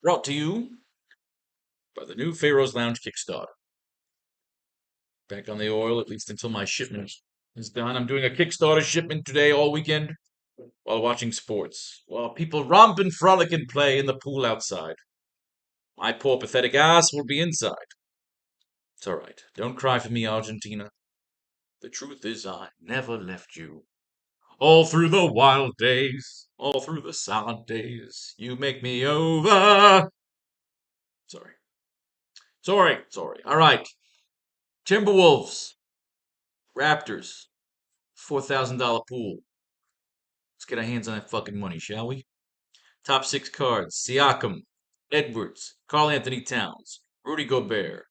Brought to you by the new Faro's Lounge Kickstarter. Back on the oil, at least until my shipment is done. I'm doing a Kickstarter shipment today all weekend while watching sports, while people romp and frolic and play in the pool outside. My poor pathetic ass will be inside. It's all right. Don't cry for me, Argentina. The truth is I never left you. All through the wild days, all through the silent days, you make me over. Sorry. Sorry. All right. Timberwolves, Raptors, $4,000 pool. Let's get our hands on that fucking money, shall we? Top six cards: Siakam, Edwards, Karl Anthony Towns, Rudy Gobert.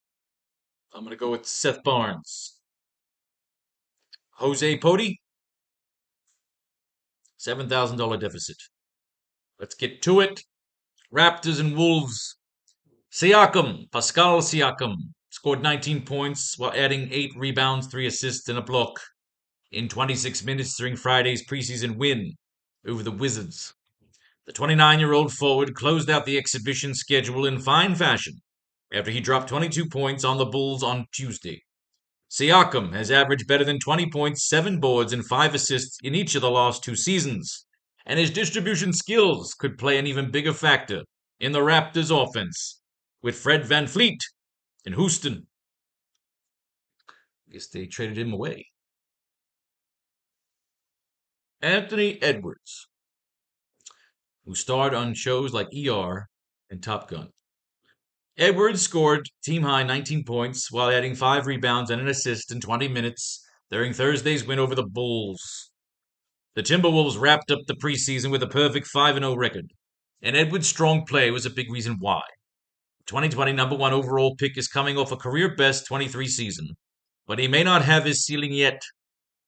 I'm gonna go with Seth Barnes. Jose Poti, $7,000 deficit. Let's get to it. Raptors and Wolves. Siakam, Pascal Siakam, scored 19 points while adding 8 rebounds, 3 assists, and a block in 26 minutes during Friday's preseason win over the Wizards. The 29-year-old forward closed out the exhibition schedule in fine fashion after he dropped 22 points on the Bulls on Tuesday. Siakam has averaged better than 20 points, 7 boards, and 5 assists in each of the last 2 seasons, and his distribution skills could play an even bigger factor in the Raptors' offense with Fred VanVleet in Houston. I guess they traded him away. Anthony Edwards, who starred on shows like ER and Top Gun. Edwards scored team-high 19 points while adding 5 rebounds and an assist in 20 minutes during Thursday's win over the Bulls. The Timberwolves wrapped up the preseason with a perfect 5-0 record, and Edwards' strong play was a big reason why. The 2020 number 1 overall pick is coming off a career-best 23 season, but he may not have his ceiling yet.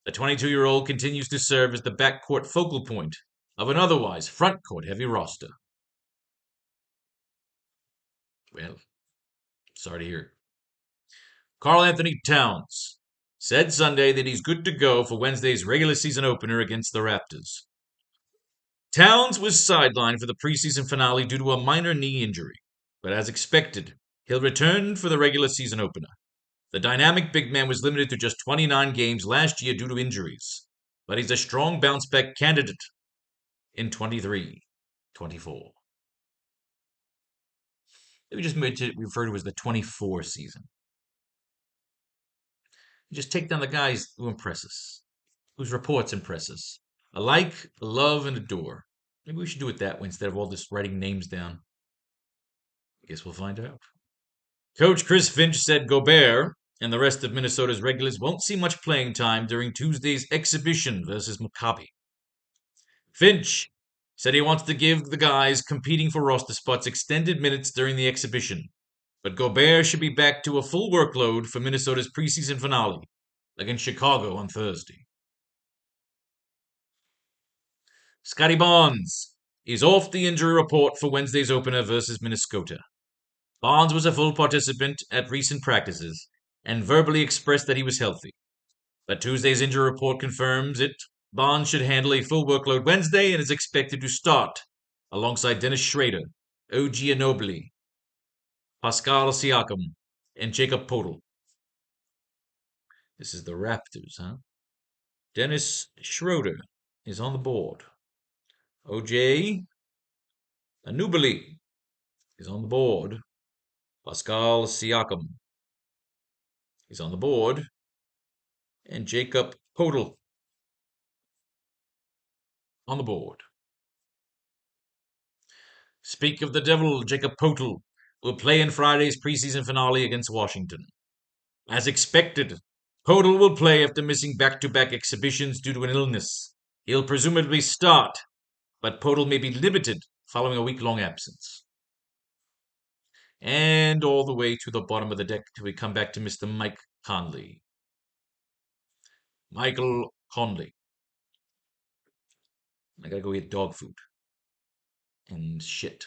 The 22-year-old continues to serve as the backcourt focal point of an otherwise front-court heavy roster. Well, sorry to hear. Karl Anthony Towns said Sunday that he's good to go for Wednesday's regular season opener against the Raptors. Towns was sidelined for the preseason finale due to a minor knee injury, but as expected, he'll return for the regular season opener. The dynamic big man was limited to just 29 games last year due to injuries, but he's a strong bounce-back candidate in 23-24. We just refer to as the 24 season. You just take down the guys who impress us, whose reports impress us. A like, love, and adore. Maybe we should do it that way instead of all this writing names down. I guess we'll find out. Coach Chris Finch said Gobert and the rest of Minnesota's regulars won't see much playing time during Tuesday's exhibition versus Maccabi. Finch said he wants to give the guys competing for roster spots extended minutes during the exhibition, but Gobert should be back to a full workload for Minnesota's preseason finale against Chicago on Thursday. Scotty Barnes is off the injury report for Wednesday's opener versus Minnesota. Barnes was a full participant at recent practices and verbally expressed that he was healthy. But Tuesday's injury report confirms it. Barnes should handle a full workload Wednesday and is expected to start alongside Dennis Schrader, OG Anunoby, Pascal Siakam, and Jakob Poeltl. This is the Raptors, huh? Dennis Schroeder is on the board. OJ Anunoby is on the board. Pascal Siakam is on the board. And Jakob Poeltl on the board. Speak of the devil, Jakob Poeltl will play in Friday's preseason finale against Washington. As expected, Poeltl will play after missing back-to-back exhibitions due to an illness. He'll presumably start, but Poeltl may be limited following a week-long absence. And all the way to the bottom of the deck till we come back to Mr. Mike Conley. Michael Conley. I gotta go eat dog food. And shit.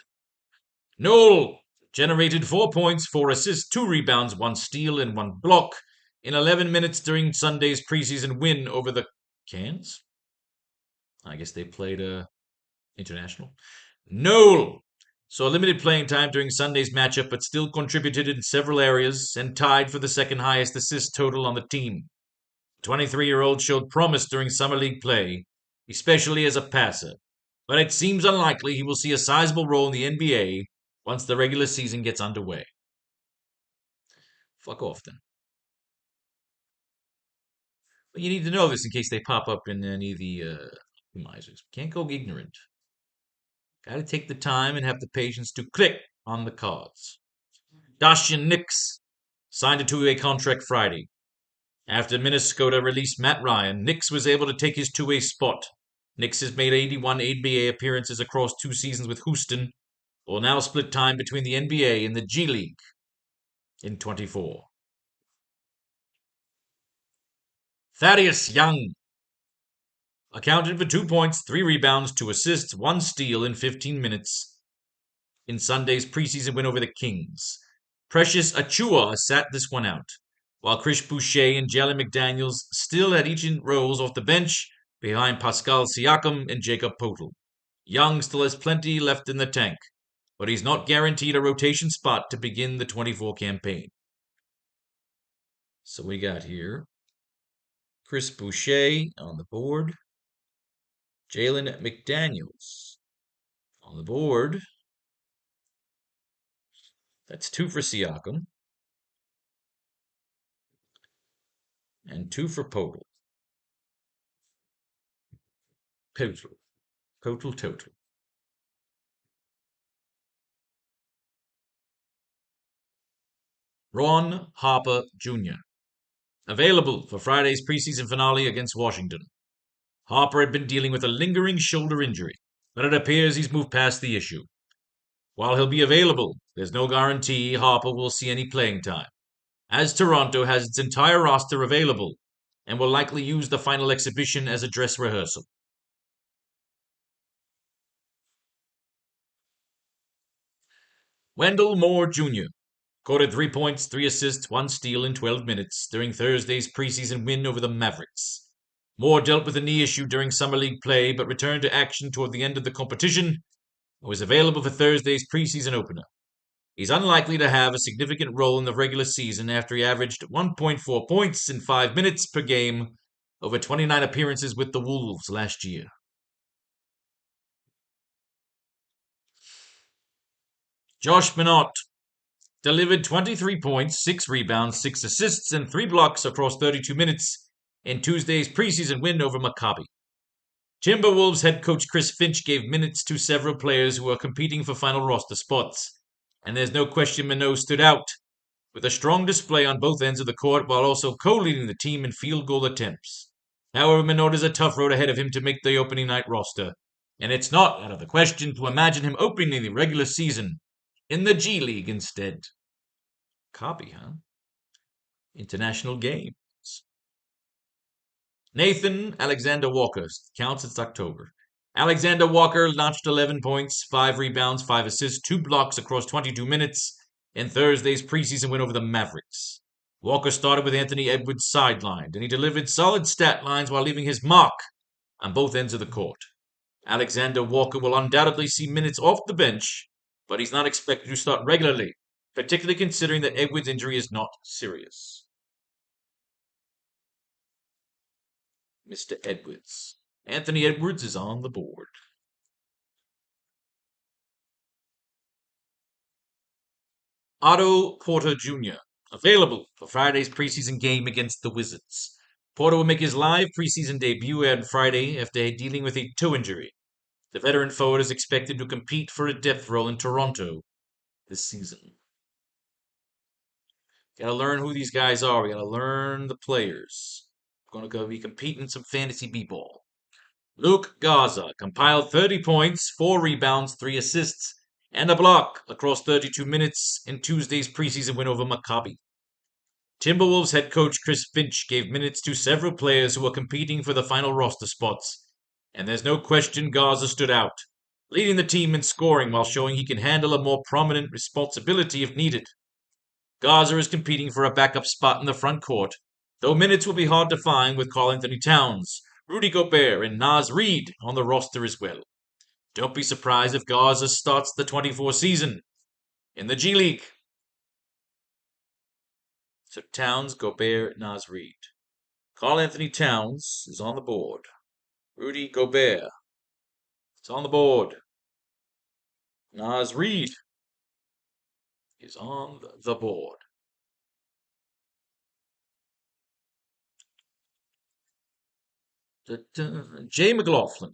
Noel generated 4 points, 4 assists, 2 rebounds, 1 steal, and 1 block in 11 minutes during Sunday's preseason win over the Cans. I guess they played international. Noel Saw limited playing time during Sunday's matchup, but still contributed in several areas and tied for the second highest assist total on the team. The 23-year-old showed promise during Summer League play, especially as a passer, but it seems unlikely he will see a sizable role in the NBA once the regular season gets underway. Fuck off then. But you need to know this in case they pop up in any of the optimizers. Can't go ignorant. Got to take the time and have the patience to click on the cards. Dacian Nix signed a two-way contract Friday. After Minnesota released Matt Ryan, Nix was able to take his two-way spot. Nix has made 81 NBA appearances across 2 seasons with Houston, will now split time between the NBA and the G League in 24. Thaddeus Young accounted for 2 points, 3 rebounds, 2 assists, 1 steal in 15 minutes in Sunday's preseason win over the Kings. Precious Achua sat this one out, while Chris Boucher and Jalen McDaniels still had each in roles off the bench behind Pascal Siakam and Jacob Poeltl. Young still has plenty left in the tank, but he's not guaranteed a rotation spot to begin the 24 campaign. So we got here Chris Boucher on the board, Jalen McDaniels on the board. That's 2 for Siakam and 2 for Poeltl. Total. Ron Harper Jr. available for Friday's preseason finale against Washington. Harper had been dealing with a lingering shoulder injury, but it appears he's moved past the issue. While he'll be available, there's no guarantee Harper will see any playing time, as Toronto has its entire roster available and will likely use the final exhibition as a dress rehearsal. Wendell Moore Jr. scored 3 points, 3 assists, 1 steal in 12 minutes during Thursday's preseason win over the Mavericks. Moore dealt with a knee issue during Summer League play, but returned to action toward the end of the competition and was available for Thursday's preseason opener. He's unlikely to have a significant role in the regular season after he averaged 1.4 points in 5 minutes per game over 29 appearances with the Wolves last year. Josh Minott delivered 23 points, 6 rebounds, 6 assists, and 3 blocks across 32 minutes in Tuesday's preseason win over Maccabi. Timberwolves head coach Chris Finch gave minutes to several players who are competing for final roster spots, and there's no question Minot stood out, with a strong display on both ends of the court while also co-leading the team in field goal attempts. However, Minot has a tough road ahead of him to make the opening night roster, and it's not out of the question to imagine him opening the regular season in the G League instead. Copy, huh? International games. Nathan Alexander Walker counts since October. Alexander Walker notched 11 points, 5 rebounds, 5 assists, 2 blocks across 22 minutes in Thursday's preseason win over the Mavericks. Walker started with Anthony Edwards sidelined, and he delivered solid stat lines while leaving his mark on both ends of the court. Alexander Walker will undoubtedly see minutes off the bench, but he's not expected to start regularly, particularly considering that Edwards' injury is not serious. Mr. Edwards. Anthony Edwards is on the board. Otto Porter Jr. available for Friday's preseason game against the Wizards. Porter will make his live preseason debut on Friday after dealing with a toe injury. The veteran forward is expected to compete for a depth role in Toronto this season. Gotta learn who these guys are. We gotta learn the players. We're gonna be competing some fantasy b-ball. Luke Garza compiled 30 points, 4 rebounds, 3 assists, and a block across 32 minutes in Tuesday's preseason win over Maccabi. Timberwolves head coach Chris Finch gave minutes to several players who are competing for the final roster spots, and there's no question Garza stood out, leading the team in scoring while showing he can handle a more prominent responsibility if needed. Garza is competing for a backup spot in the front court, though minutes will be hard to find with Karl-Anthony Towns, Rudy Gobert, and Naz Reid on the roster as well. Don't be surprised if Garza starts the 24 season in the G League. So Towns, Gobert, Naz Reid. Karl-Anthony Towns is on the board. Rudy Gobert is on the board. Naz Reid is on the board. Jay McLaughlin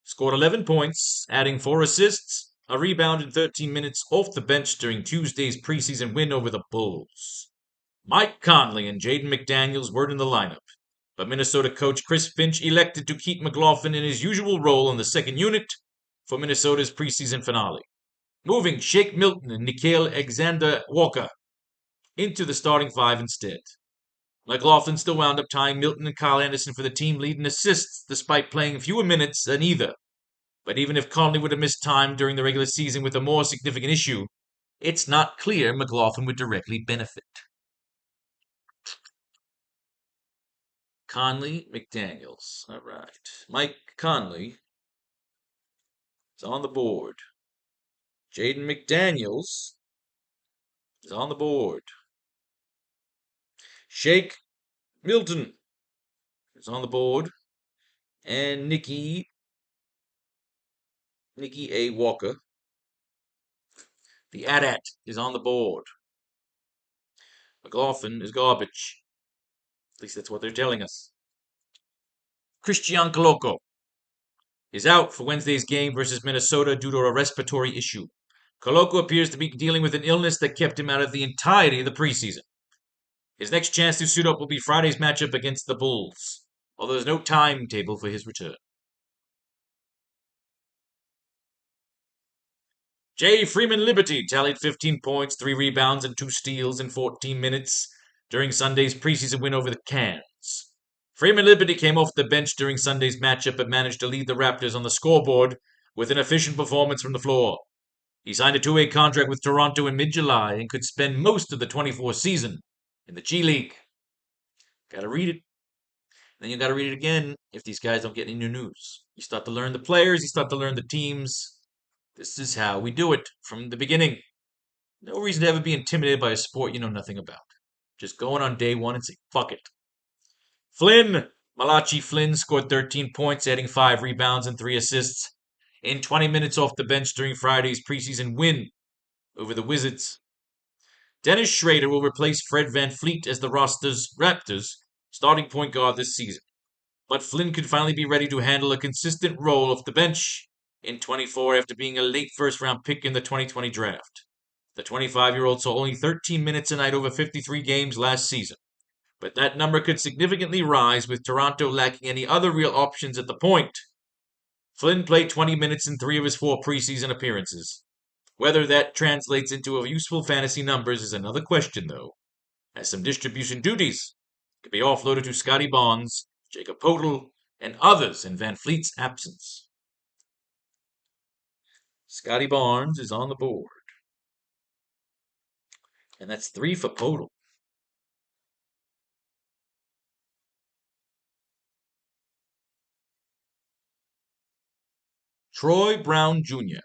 scored 11 points, adding 4 assists, a rebound in 13 minutes off the bench during Tuesday's preseason win over the Bulls. Mike Conley and Jaden McDaniels were in the lineup, but Minnesota coach Chris Finch elected to keep McLaughlin in his usual role in the second unit for Minnesota's preseason finale, moving Shake Milton and Nickeil Alexander-Walker into the starting 5 instead. McLaughlin still wound up tying Milton and Kyle Anderson for the team lead in assists despite playing fewer minutes than either. But even if Conley would have missed time during the regular season with a more significant issue, it's not clear McLaughlin would directly benefit. Conley, McDaniels. All right. Mike Conley is on the board. Jaden McDaniels is on the board. Shake Milton is on the board. And Nikki A. Walker, the AT-AT, is on the board. McLaughlin is garbage. At least that's what they're telling us. Christian Koloko is out for Wednesday's game versus Minnesota due to a respiratory issue. Koloko appears to be dealing with an illness that kept him out of the entirety of the preseason. His next chance to suit up will be Friday's matchup against the Bulls, although there's no timetable for his return. Jay Freeman Liberty tallied 15 points, 3 rebounds, and 2 steals in 14 minutes during Sunday's preseason win over the Cans. Freeman Liberty came off the bench during Sunday's matchup but managed to lead the Raptors on the scoreboard with an efficient performance from the floor. He signed a 2-way contract with Toronto in mid-July and could spend most of the 24 season in the G League. Gotta read it. Then you gotta read it again if these guys don't get any new news. You start to learn the players, you start to learn the teams. This is how we do it from the beginning. No reason to ever be intimidated by a sport you know nothing about. Just go in on day one and say, fuck it. Malachi Flynn scored 13 points, adding 5 rebounds and 3 assists in 20 minutes off the bench during Friday's preseason win over the Wizards. Dennis Schrader will replace Fred VanVleet as the roster's Raptors starting point guard this season. But Flynn could finally be ready to handle a consistent role off the bench in 24 after being a late first-round pick in the 2020 draft. The 25-year-old saw only 13 minutes a night over 53 games last season, but that number could significantly rise with Toronto lacking any other real options at the point. Flynn played 20 minutes in 3 of his 4 preseason appearances. Whether that translates into useful fantasy numbers is another question, though, as some distribution duties could be offloaded to Scotty Barnes, Jacob Poeltl, and others in VanVleet's absence. Scotty Barnes is on the board. And that's 3 for Poeltl. Troy Brown Jr.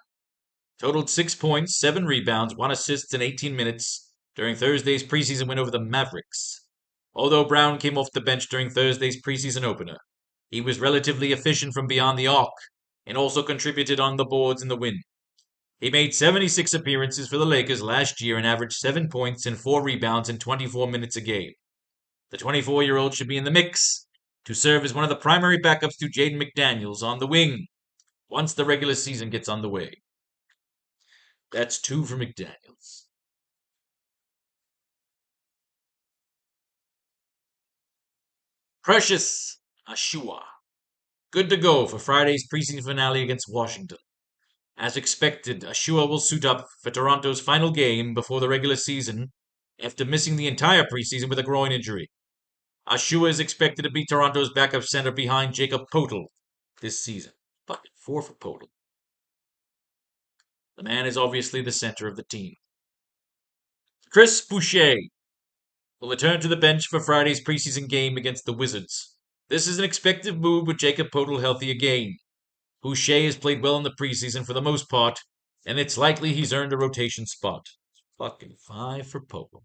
totaled 6 points, 7 rebounds, 1 assist in 18 minutes during Thursday's preseason win over the Mavericks. Although Brown came off the bench during Thursday's preseason opener, he was relatively efficient from beyond the arc and also contributed on the boards in the win. He made 76 appearances for the Lakers last year and averaged 7 points and 4 rebounds in 24 minutes a game. The 24-year-old should be in the mix to serve as one of the primary backups to Jaden McDaniels on the wing once the regular season gets underway. That's 2 for McDaniels. Precious Achiuwa. Good to go for Friday's preseason finale against Washington. As expected, Achiuwa will suit up for Toronto's final game before the regular season after missing the entire preseason with a groin injury. Achiuwa is expected to be Toronto's backup center behind Jacob Poeltl this season. Fucking 4 for Poeltl. The man is obviously the center of the team. Chris Boucher will return to the bench for Friday's preseason game against the Wizards. This is an expected move with Jacob Poeltl healthy again. Boucher has played well in the preseason for the most part, and it's likely he's earned a rotation spot. Fucking 5 for Pope.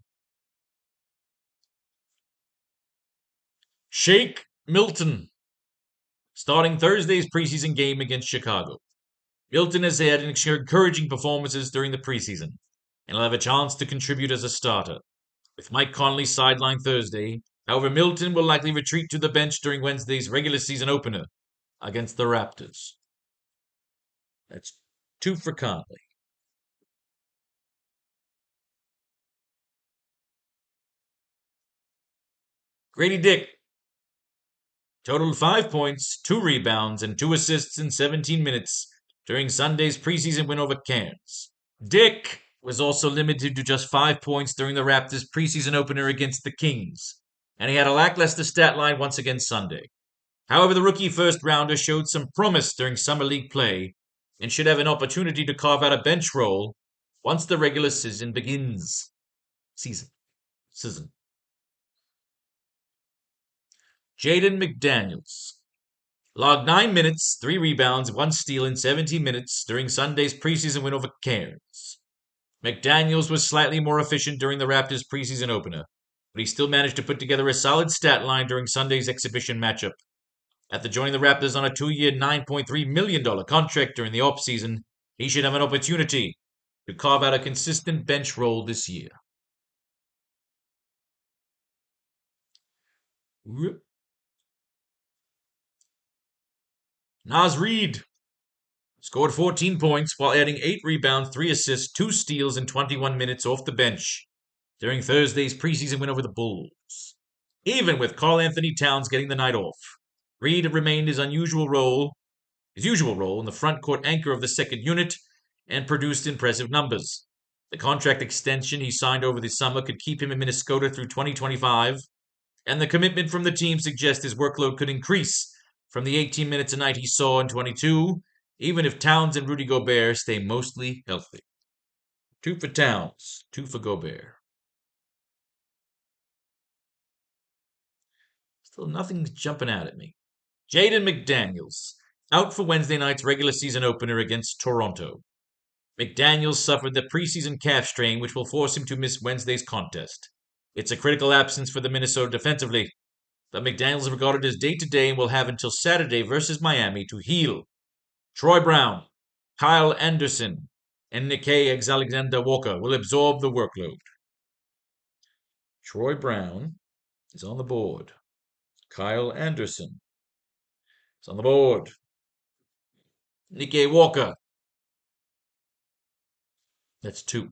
Shake Milton, starting Thursday's preseason game against Chicago. Milton has had encouraging performances during the preseason, and will have a chance to contribute as a starter. With Mike Conley sidelined Thursday, however, Milton will likely retreat to the bench during Wednesday's regular season opener against the Raptors. That's 2 for Conley. Grady Dick totaled 5 points, 2 rebounds, and 2 assists in 17 minutes during Sunday's preseason win over Cairns. Dick was also limited to just 5 points during the Raptors' preseason opener against the Kings, and he had a lackluster stat line once again Sunday. However, the rookie first-rounder showed some promise during Summer League play and should have an opportunity to carve out a bench role once the regular season begins. Season. Jaden McDaniels logged 9 minutes, 3 rebounds, 1 steal in 17 minutes during Sunday's preseason win over Cairns. McDaniels was slightly more efficient during the Raptors' preseason opener, but he still managed to put together a solid stat line during Sunday's exhibition matchup. After joining the Raptors on a 2-year, $9.3 million contract during the offseason, he should have an opportunity to carve out a consistent bench role this year. Naz Reid scored 14 points while adding 8 rebounds, 3 assists, 2 steals in 21 minutes off the bench during Thursday's preseason win over the Bulls. Even with Karl-Anthony Towns getting the night off, Reid remained his usual role in the front court anchor of the second unit and produced impressive numbers. The contract extension he signed over the summer could keep him in Minnesota through 2025, and the commitment from the team suggests his workload could increase from the 18 minutes a night he saw in 22, even if Towns and Rudy Gobert stay mostly healthy. 2 for Towns, 2 for Gobert. Still nothing's jumping out at me. Jaden McDaniels, out for Wednesday night's regular season opener against Toronto. McDaniels suffered the preseason calf strain, which will force him to miss Wednesday's contest. It's a critical absence for the Minnesota defensively, but McDaniels is regarded as day-to-day and will have until Saturday versus Miami to heal. Troy Brown, Kyle Anderson, and Nikkei Alexander-Walker will absorb the workload. Troy Brown is on the board. Kyle Anderson is on the board. Nikkei Walker. That's 2.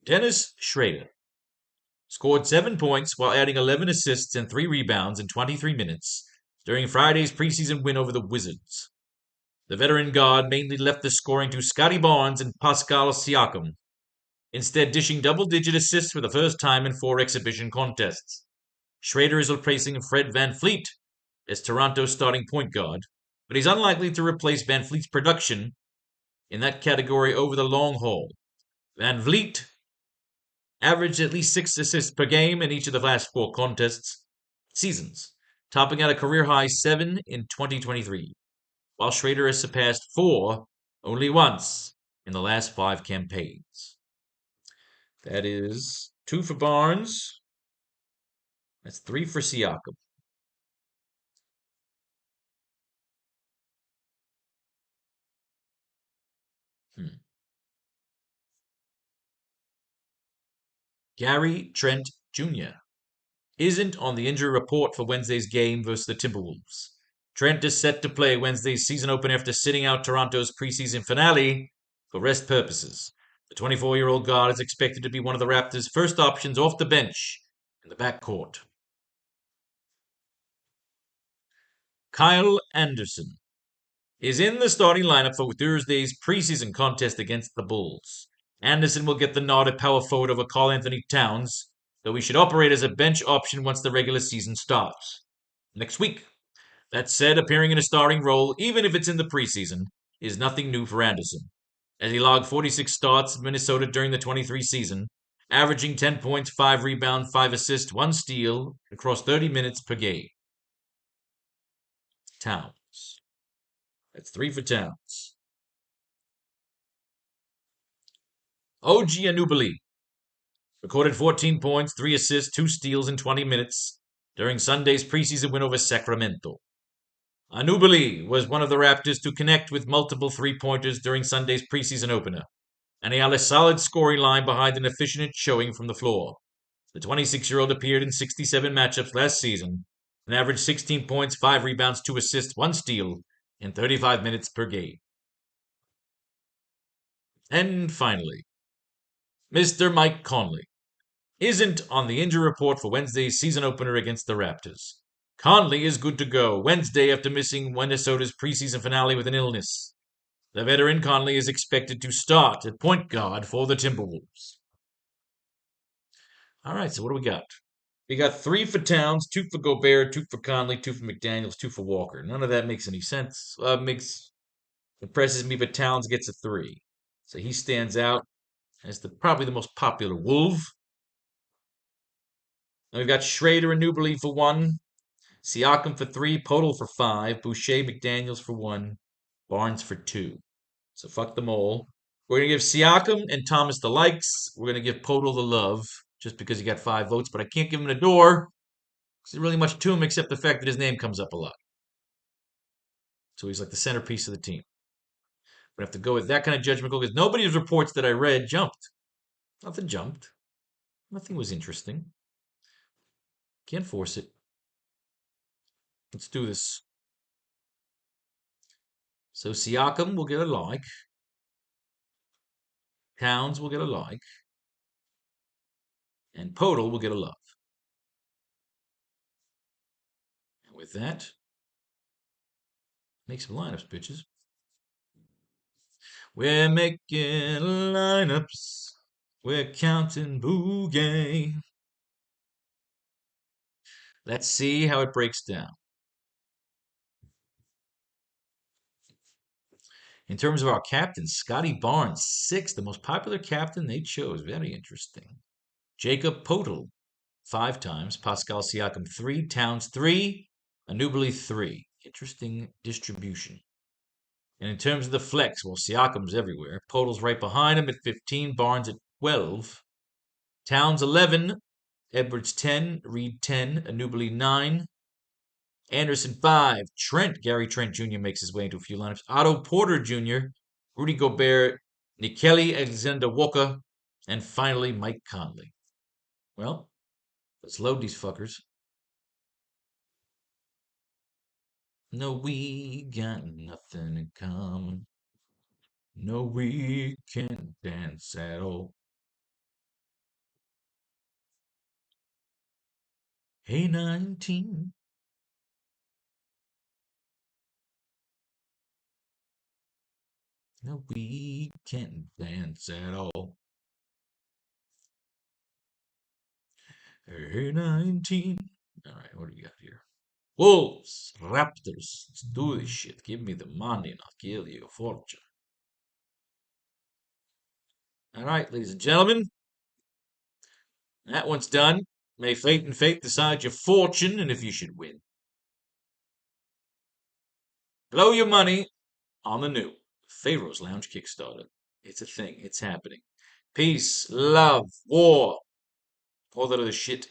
Dennis Schrader scored 7 points while adding 11 assists and 3 rebounds in 23 minutes during Friday's preseason win over the Wizards. The veteran guard mainly left the scoring to Scotty Barnes and Pascal Siakam, instead dishing double-digit assists for the first time in 4 exhibition contests. Schrader is replacing Fred VanVleet as Toronto's starting point guard, but he's unlikely to replace VanVleet's production in that category over the long haul. VanVleet averaged at least 6 assists per game in each of the last 4 seasons, topping out a career-high 7 in 2023, while Schrader has surpassed 4 only once in the last 5 campaigns. That is 2 for Barnes. That's 3 for Siakam. Gary Trent Jr. isn't on the injury report for Wednesday's game versus the Timberwolves. Trent is set to play Wednesday's season opener after sitting out Toronto's preseason finale for rest purposes. The 24-year-old guard is expected to be one of the Raptors' first options off the bench in the backcourt. Kyle Anderson is in the starting lineup for Thursday's preseason contest against the Bulls. Anderson will get the nod at power forward over Karl-Anthony Towns, though he should operate as a bench option once the regular season starts next week. That said, appearing in a starting role, even if it's in the preseason, is nothing new for Anderson, as he logged 46 starts in Minnesota during the 23 season, averaging 10 points, 5 rebounds, 5 assists, 1 steal across 30 minutes per game. Towns. That's 3 for Towns. OG Anubali recorded 14 points, 3 assists, 2 steals in 20 minutes during Sunday's preseason win over Sacramento. Anubali was one of the Raptors to connect with multiple three-pointers during Sunday's preseason opener, and he had a solid scoring line behind an efficient showing from the floor. The 26-year-old appeared in 67 matchups last season and averaged 16 points, 5 rebounds, 2 assists, 1 steal in 35 minutes per game. And finally, Mr. Mike Conley isn't on the injury report for Wednesday's season opener against the Raptors. Conley is good to go Wednesday after missing Minnesota's preseason finale with an illness. The veteran Conley is expected to start at point guard for the Timberwolves. All right, so what do we got? We got 3 for Towns, 2 for Gobert, 2 for Conley, 2 for McDaniels, 2 for Walker. None of that makes any sense. Impresses me, but Towns gets a 3. So he stands out as probably the most popular Wolf. Then we've got Schrader and Newberly for 1, Siakam for 3, Podol for 5, Boucher, McDaniels for 1, Barnes for 2. So fuck them all. We're going to give Siakam and Thomas the likes. We're going to give Podol the love just because he got 5 votes, but I can't give him the door. There's really much to him except the fact that his name comes up a lot. So he's like the centerpiece of the team. We have to go with that kind of judgment call because nobody's reports that I read jumped. Nothing jumped. Nothing was interesting. Can't force it. Let's do this. So Siakam will get a like. Towns will get a like. And Podol will get a love. And with that, make some lineups, bitches. We're making lineups. We're counting boogie. Let's see how it breaks down. In terms of our captains, Scotty Barnes, 6, the most popular captain they chose. Very interesting. Jacob Podol, 5 times. Pascal Siakam, 3. Towns, 3. Anubali, 3. Interesting distribution. And in terms of the flex, well, Siakam's everywhere. Podol's right behind him at 15. Barnes at 12. Towns, 11. Edwards, 10. Reed, 10. Anubali, 9. Anderson, 5. Gary Trent Jr. makes his way into a few lineups. Otto Porter Jr., Rudy Gobert, Nikeli Alexander Walker, and finally Mike Conley. Well, let's load these fuckers. No, we got nothing in common. No, we can't dance at all. Hey, 19. No, we can't dance at all. Hey, 19. All right, what do we got here? Wolves, Raptors. Let's do this shit. Give me the money and I'll give you a fortune. All right, ladies and gentlemen. That one's done. May fate and fate decide your fortune and if you should win. Blow your money on the new Pharaoh's Lounge Kickstarter. It's a thing. It's happening. Peace, love, war, all that other shit